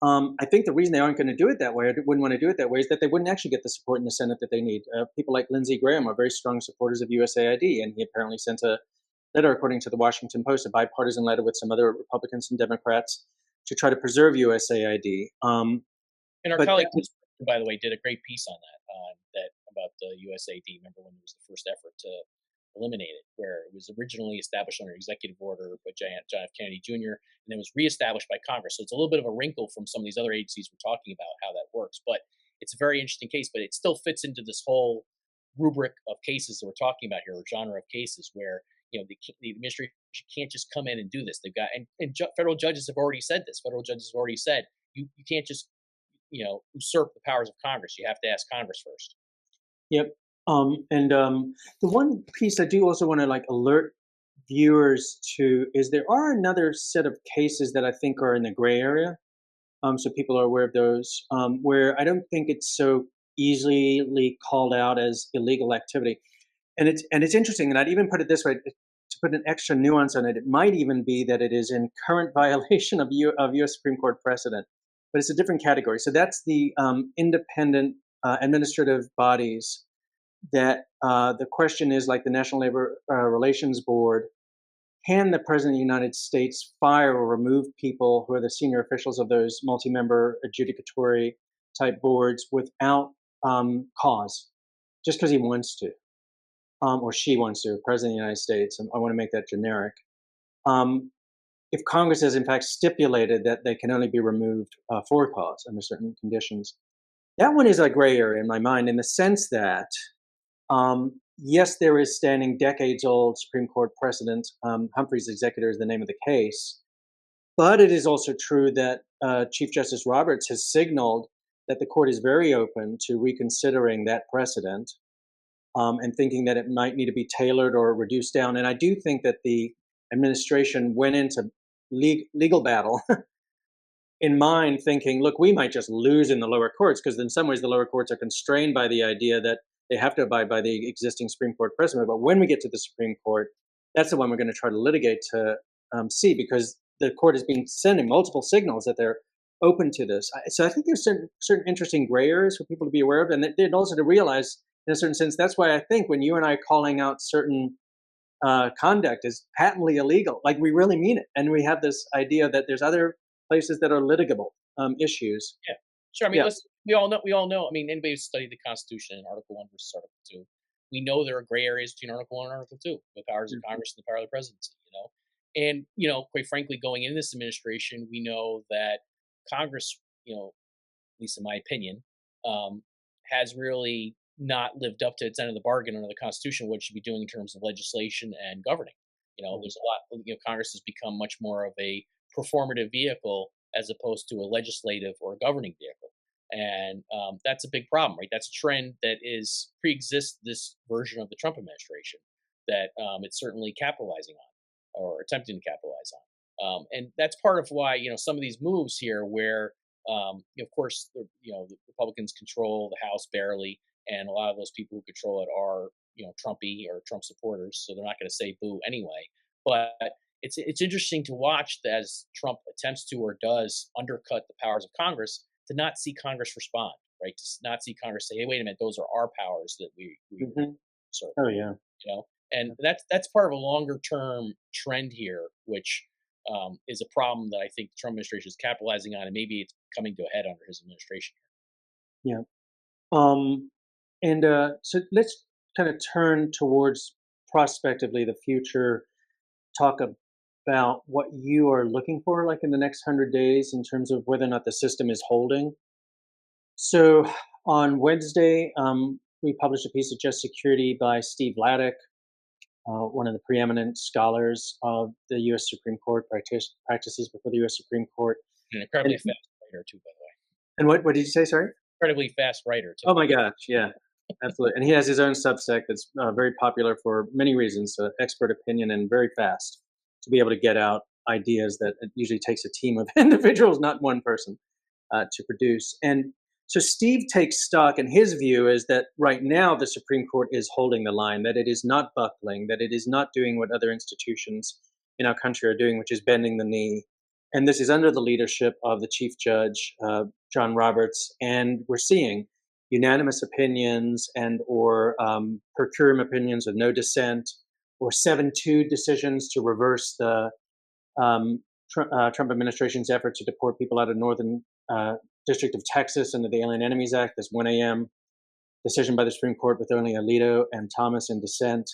I think the reason they aren't going to do it that way, or wouldn't want to do it that way, is that they wouldn't actually get the support in the Senate that they need. People like Lindsey Graham are very strong supporters of USAID, and he apparently sent a letter, according to the Washington Post, a bipartisan letter with some other Republicans and Democrats to try to preserve USAID. And our colleague, by the way, did a great piece on that about the USAID. Remember when there was the first effort to eliminate it, where it was originally established under executive order by John F. Kennedy Jr. and then was reestablished by Congress. So it's a little bit of a wrinkle from some of these other agencies we're talking about how that works. But it's a very interesting case. But it still fits into this whole rubric of cases that we're talking about here, or genre of cases where the administration can't just come in and do this. They've got and federal judges have already said this. Federal judges have already said you can't just usurp the powers of Congress. You have to ask Congress first. Yep. And the one piece I do also want to like alert viewers to is there are another set of cases that I think are in the gray area. So people are aware of those, where I don't think it's so easily called out as illegal activity. And it's interesting, and I'd even put it this way to put an extra nuance on it. It might even be that it is in current violation of U.S. Supreme Court precedent, but it's a different category. So that's the independent administrative bodies that the question is like the National Labor Relations Board. Can the President of the United States fire or remove people who are the senior officials of those multi-member adjudicatory type boards without cause, just because he wants to, or she wants to, President of the United States? I want to make that generic. Um, if Congress has in fact stipulated that they can only be removed for cause under certain conditions, that one is a gray area in my mind in the sense that yes, there is standing decades old Supreme Court precedent. Humphrey's Executor is the name of the case. But it is also true that Chief Justice Roberts has signaled that the court is very open to reconsidering that precedent and thinking that it might need to be tailored or reduced down. And I do think that the administration went into legal battle in mind thinking, look, we might just lose in the lower courts because in some ways the lower courts are constrained by the idea that they have to abide by the existing Supreme Court precedent. But when we get to the Supreme Court, that's the one we're going to try to litigate to see, because the court has been sending multiple signals that they're open to this. So I think there's certain interesting gray areas for people to be aware of, and also to realize, in a certain sense, that's why I think when you and I are calling out certain conduct as patently illegal, like we really mean it, and we have this idea that there's other places that are litigable issues. Yeah, sure. I mean, Yeah. let's we all know. We all know. I mean, anybody who's studied the Constitution in Article One versus Article Two, we know there are gray areas between Article One and Article Two, the powers of Mhm. Congress and the power of the presidency. And quite frankly, going into this administration, we know that Congress, at least in my opinion, um, has really not lived up to its end of the bargain under the Constitution, what it should be doing in terms of legislation and governing. There's a lot. Congress has become much more of a performative vehicle as opposed to a legislative or a governing vehicle, and that's a big problem, right? That's a trend that is pre-exists this version of the Trump administration that it's certainly capitalizing on or attempting to capitalize on, and that's part of why some of these moves here, where of course the Republicans control the House barely, and a lot of those people who control it are Trumpy or Trump supporters, so they're not going to say boo anyway. But it's interesting to watch as Trump attempts to or does undercut the powers of Congress, to not see Congress respond, right? To not see Congress say, "Hey, wait a minute, those are our powers that we Mhm. sort Oh yeah. you know." And that's part of a longer term trend here, which is a problem that I think the Trump administration is capitalizing on, and maybe it's coming to a head under his administration. Yeah. Um, and so let's kind of turn towards prospectively the future, talk about what you are looking for, like in the next 100 days, in terms of whether or not the system is holding. So on Wednesday, we published a piece of Just Security by Steve Laddick, one of the preeminent scholars of the U.S. Supreme Court, practices before the U.S. Supreme Court. An incredibly And, fast writer too, by the way. and what did you say? Sorry. Incredibly fast writer too. Oh my gosh, yeah, absolutely. And he has his own Substack that's very popular for many reasons, expert opinion and very fast to be able to get out ideas that it usually takes a team of individuals, not one person, to produce. And so Steve takes stock, and his view is that right now the Supreme Court is holding the line, that it is not buckling, that it is not doing what other institutions in our country are doing, which is bending the knee. And this is under the leadership of the Chief Judge, John Roberts, and we're seeing unanimous opinions and or per curiam opinions with no dissent, or 7-2 decisions to reverse the Trump administration's effort to deport people out of northern District of Texas under the Alien Enemies Act. This 1 a.m. decision by the Supreme Court with only Alito and Thomas in dissent.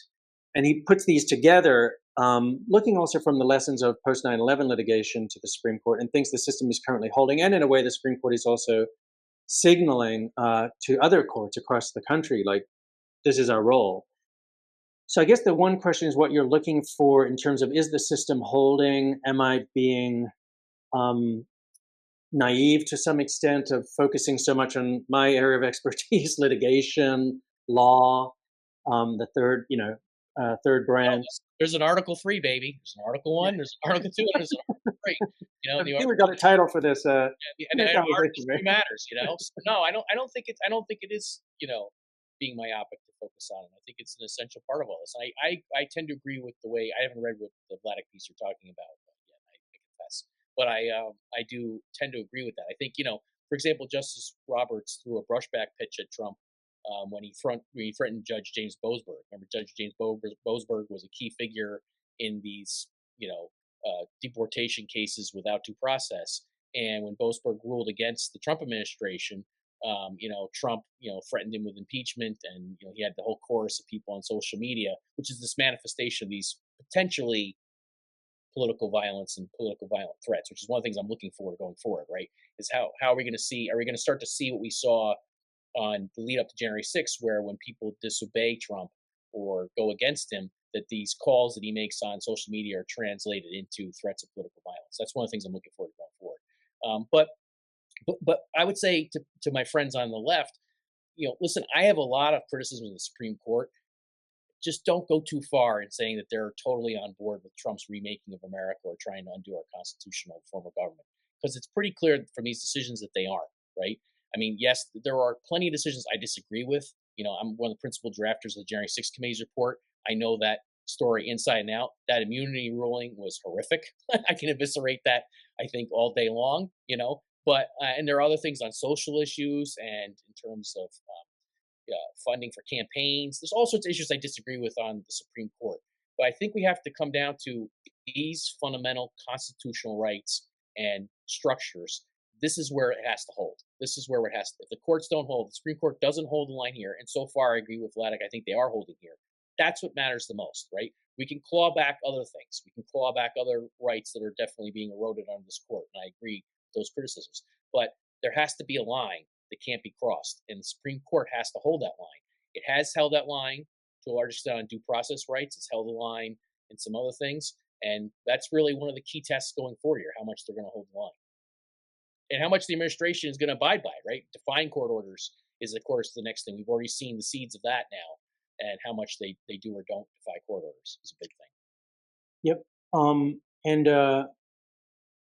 And he puts these together, looking also from the lessons of post 9/11 litigation to the Supreme Court, and thinks the system is currently holding. And in a way, the Supreme Court is also signaling to other courts across the country, like, this is our role. So I guess the one question is what you're looking for in terms of, is the system holding? Am I being naive to some extent of focusing so much on my area of expertise, litigation, law, the third, third Well, branch. there's an Article 3, baby. There's an Article Yeah, 1, there's an Article 2, and there's an Article 3. I The think we got a title for this and conversation, artistry right? matters, you know? So, no, I don't think it is, being myopic to focus on it. I think it's an essential part of all this. I tend to agree with the way I haven't read what the Vladeck piece you're talking about yet, I confess. But I do tend to agree with that. I think, for example, Justice Roberts threw a brushback pitch at Trump when he threatened Judge James Boasberg. Remember, Judge James Boasberg was a key figure in these, deportation cases without due process. And when Boasberg ruled against the Trump administration, Trump, threatened him with impeachment, and he had the whole chorus of people on social media, which is this manifestation of these potentially political violence and political violent threats, which is one of the things I'm looking for going forward. Right? Is how are we going to see? Are we going to start to see what we saw on the lead up to January 6th, where when people disobey Trump or go against him, that these calls that he makes on social media are translated into threats of political violence. That's one of the things I'm looking forward to going forward. But I would say to my friends on the left, listen, I have a lot of criticism of the Supreme Court. Just don't go too far in saying that they're totally on board with Trump's remaking of America or trying to undo our constitutional form of government, because it's pretty clear from these decisions that they aren't, right? I mean, yes, there are plenty of decisions I disagree with. I'm one of the principal drafters of the January 6th Committee's report. I know that story inside and out. That immunity ruling was horrific. I can eviscerate that, I think, all day long, But, and there are other things on social issues and in terms of funding for campaigns. There's all sorts of issues I disagree with on the Supreme Court. But I think we have to come down to these fundamental constitutional rights and structures. This is where it has to hold. This is where it has to. If the courts don't hold, the Supreme Court doesn't hold the line here. And so far, I agree with Vladeck. I think they are holding here. That's what matters the most, right? We can claw back other things. We can claw back other rights that are definitely being eroded under this court. And I agree with those criticisms. But there has to be a line that can't be crossed. And the Supreme Court has to hold that line. It has held that line to a large extent on due process rights. It's held the line in some other things. And that's really one of the key tests going forward here, how much they're going to hold the line. And how much the administration is going to abide by, right? Defying court orders is, of course, the next thing. We've already seen the seeds of that now. And how much they do or don't defy court orders is a big thing. Yep. And I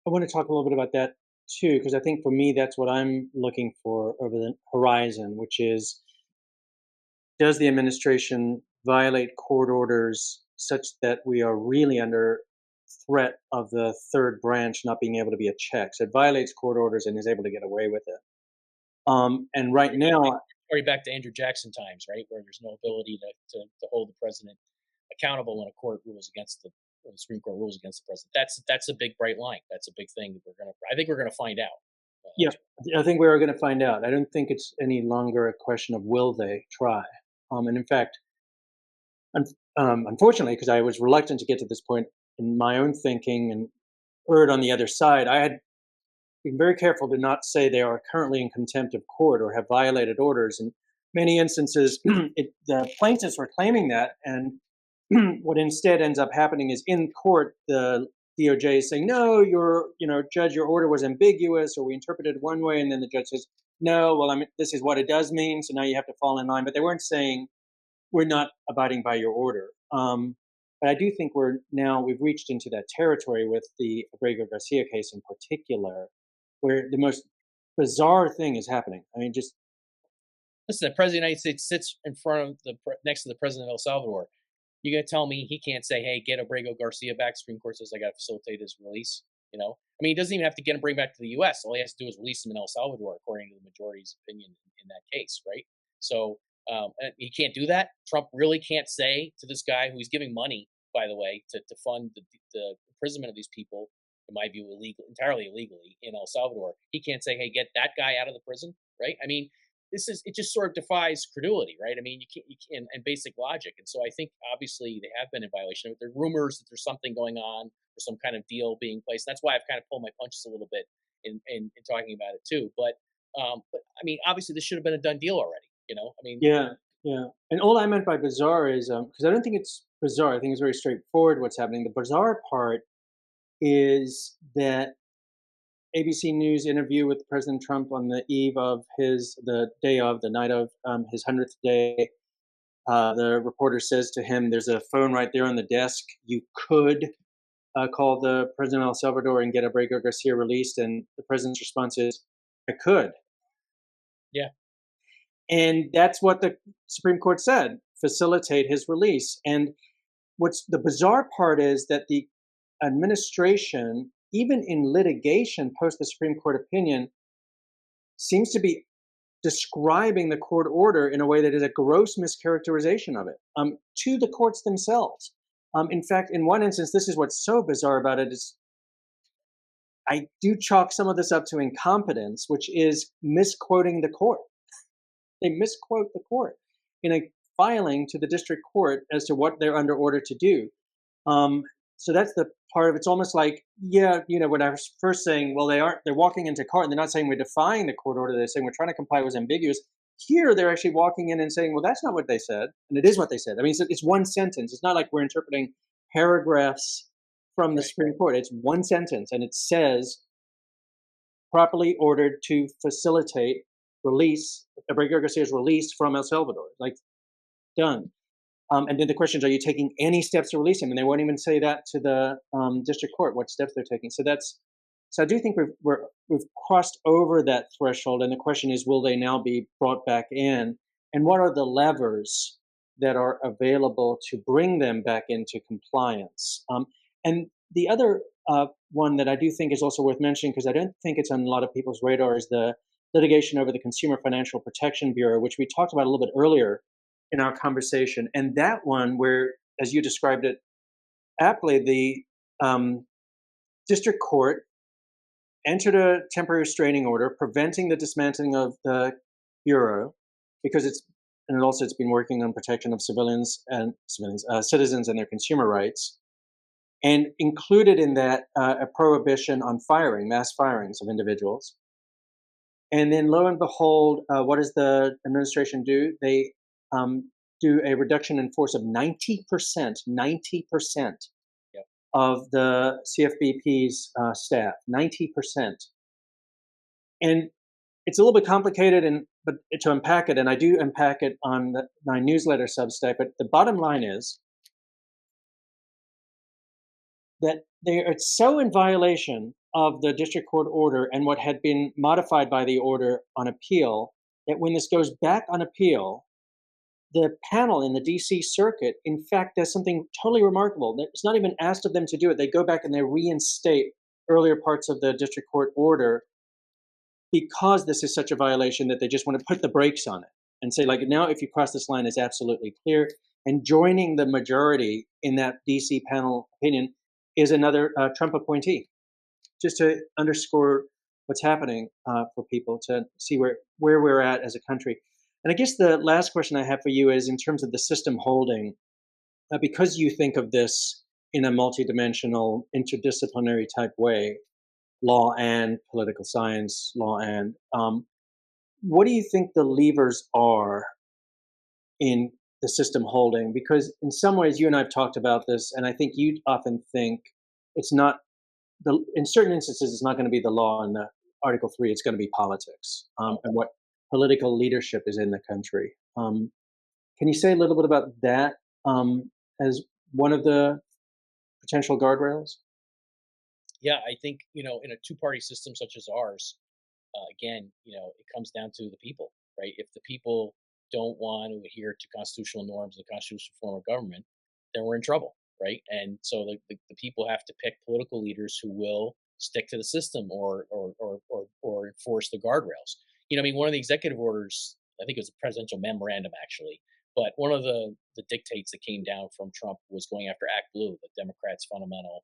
want to talk a little bit about that too, because I think for me, that's what I'm looking for over the horizon, which is, does the administration violate court orders such that we are really under threat of the third branch not being able to be a check? So it violates court orders and is able to get away with it. And right now, Already back to Andrew Jackson times, right, where there's no ability to hold the president accountable when a court rules against when the Supreme Court rules against the president. That's a big bright line. That's a big thing that I think we're gonna find out. yeah, I think we're going to find out. I don't think it's any longer a question of will they try. And in fact, unfortunately, because I was reluctant to get to this point in my own thinking and erred on the other side, I had been very careful to not say they are currently in contempt of court or have violated orders. In many instances, the plaintiffs were claiming that, and what instead ends up happening is in court, the DOJ is saying, no, judge, your order was ambiguous, or we interpreted it one way, and then the judge says, no, well, I mean, this is what it does mean, so now you have to fall in line. But they weren't saying, we're not abiding by your order. But I do think we've reached into that territory with the Abrego Garcia case in particular, where the most bizarre thing is happening. I mean, just Listen, the president of the United States sits in front of next to the president of El Salvador. You're gonna tell me he can't say, "Hey, get Abrego Garcia back"? Supreme Court says I got to facilitate his release. I mean, he doesn't even have to get him bring back to the U.S. All he has to do is release him in El Salvador, according to the majority's opinion in that case, right? So he can't do that. Trump really can't say to this guy who he's giving money, by the way, to fund the imprisonment of these people, in my view, entirely illegally in El Salvador. He can't say, "Hey, get that guy out of the prison," right? I mean, it just sort of defies credulity, right? I mean, you can't and basic logic. And so I think obviously they have been in violation. There are rumors that there's something going on or some kind of deal being placed. That's why I've kind of pulled my punches a little bit in talking about it too. But I mean, obviously this should have been a done deal already. I mean, yeah, yeah. And all I meant by bizarre is because I don't think it's bizarre. I think it's very straightforward what's happening. The bizarre part is that ABC News interview with President Trump on the eve of the night of his 100th day. The reporter says to him, "There's a phone right there on the desk. You could call the president of El Salvador and get Abrego Garcia released." And the president's response is, "I could." Yeah. And that's what the Supreme Court said: facilitate his release. And what's the bizarre part is that the administration, even in litigation post the Supreme Court opinion, seems to be describing the court order in a way that is a gross mischaracterization of it, to the courts themselves. In fact, in one instance, this is what's so bizarre about it is I do chalk some of this up to incompetence, which is misquoting the court. They misquote the court in a filing to the district court as to what they're under order to do. Um, so that's the part of it's almost like, yeah, when I was first saying, well, they're walking into court and they're not saying we're defying the court order, they're saying we're trying to comply with ambiguous. Here, they're actually walking in and saying, well, that's not what they said. And it is what they said. I mean, it's one sentence. It's not like we're interpreting paragraphs from the Right. Supreme Court. It's one sentence, and it says properly ordered to facilitate release, Abrego Garcia's release from El Salvador. Like, done. And then the question is, are you taking any steps to release him? And they won't even say that to the district court, what steps they're taking. So I do think we've crossed over that threshold. And the question is, will they now be brought back in? And what are the levers that are available to bring them back into compliance? And the other one that I do think is also worth mentioning, because I don't think it's on a lot of people's radar, is the litigation over the Consumer Financial Protection Bureau, which we talked about a little bit earlier in our conversation. And that one, where, as you described it aptly, the district court entered a temporary restraining order preventing the dismantling of the bureau because it's been working on protection of citizens and their consumer rights, and included in that a prohibition on mass firings of individuals. And then, lo and behold, what does the administration do? They do a reduction in force of 90%, 90% Yep. of the CFBP's staff, 90%. And it's a little bit complicated, but to unpack it, and I do unpack it on my newsletter Substack. But the bottom line is that they are so in violation of the district court order and what had been modified by the order on appeal, that when this goes back on appeal, the panel in the DC circuit, in fact, does something totally remarkable. It's not even asked of them to do it. They go back and they reinstate earlier parts of the district court order because this is such a violation that they just want to put the brakes on it and say, like, now if you cross this line, it's absolutely clear. And joining the majority in that DC panel opinion is another Trump appointee, just to underscore what's happening for people to see where we're at as a country. And I guess the last question I have for you is in terms of the system holding, because you think of this in a multidimensional, interdisciplinary type way, law and political science, what do you think the levers are in the system holding? Because in some ways, you and I have talked about this, and I think you often think it's not, in certain instances, it's not going to be the law in the Article 3, it's going to be politics and what political leadership is in the country. Can you say a little bit about that as one of the potential guardrails? Yeah, I think, in a two-party system such as ours, again, it comes down to the people, right? If the people don't want to adhere to constitutional norms, the constitutional form of government, then we're in trouble, right? And so the people have to pick political leaders who will stick to the system or enforce the guardrails. I mean, one of the executive orders, I think it was a presidential memorandum actually, but one of the dictates that came down from Trump was going after Act Blue, the Democrats' fundamental,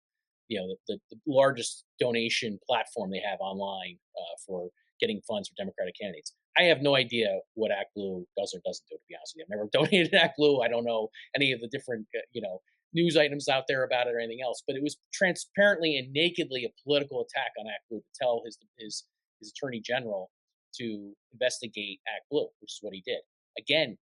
the largest donation platform they have online for getting funds for Democratic candidates. I have no idea what Act Blue does or doesn't do, to be honest with you. I've never donated Act Blue. I don't know any of the different, news items out there about it or anything else. But it was transparently and nakedly a political attack on Act Blue to tell his attorney general to investigate Act Blue, which is what he did. Again,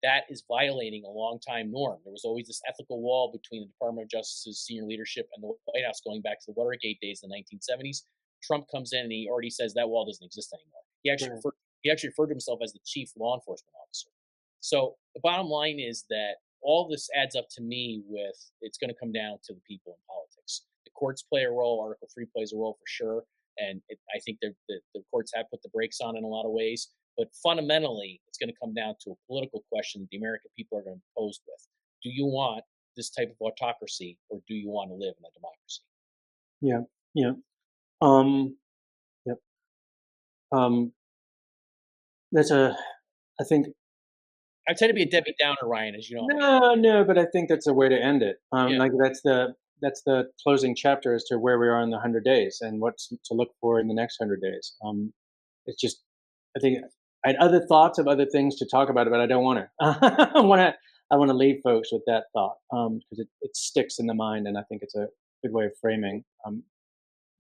that is violating a long-time norm. There was always this ethical wall between the Department of Justice's senior leadership and the White House going back to the Watergate days in the 1970s. Trump comes in and he already says that wall doesn't exist anymore. Right. He actually referred to himself as the chief law enforcement officer. So the bottom line is that all this adds up to me with it's going to come down to the people in politics. The courts play a role. Article 3 plays a role for sure. And I think the courts have put the brakes on in a lot of ways. But fundamentally, it's going to come down to a political question that the American people are going to be posed with. Do you want this type of autocracy, or do you want to live in a democracy? Yeah. Yeah. Um, yep. Um, that's a, I think, I tend to be a Debbie Downer, Ryan, as you know. no, no, but I think that's a way to end it. Yeah, Like that's the closing chapter as to where we are in the 100 days and what's to look for in the next 100 days. It's just, I think I had other thoughts of other things to talk about, but I don't want to. I want to leave folks with that thought because it sticks in the mind, and I think it's a good way of framing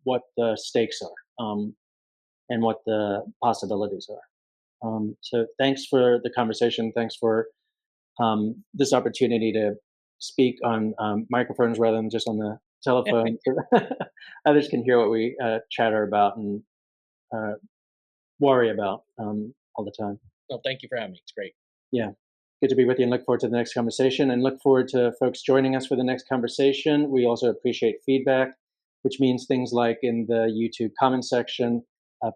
what the stakes are and what the possibilities are. So thanks for the conversation. Thanks for this opportunity to speak on microphones rather than just on the telephone, so others can hear what we chatter about and uh, worry about all the time. well, thank you for having me. It's great. Yeah. Good to be with you and look forward to the next conversation and look forward to folks joining us for the next conversation. We also appreciate feedback, which means things like in the YouTube comment section,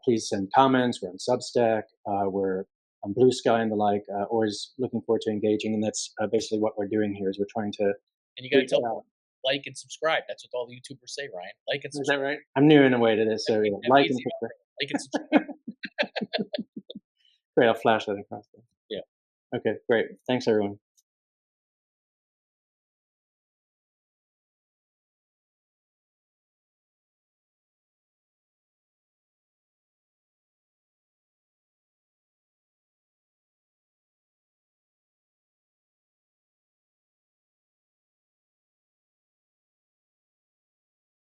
please send comments. We're on Substack. We're on Blue Sky and the like. Always looking forward to engaging. And that's basically what we're doing here is we're trying to And you got to reach tell out. people, like and subscribe. That's what all the YouTubers say, Ryan. Like and Is that subscribe. right? I'm new in a way to this. So yeah, like and Amazing. subscribe. Like and subscribe. Great. I'll flash that across there. Yeah. Okay, great. Thanks, everyone.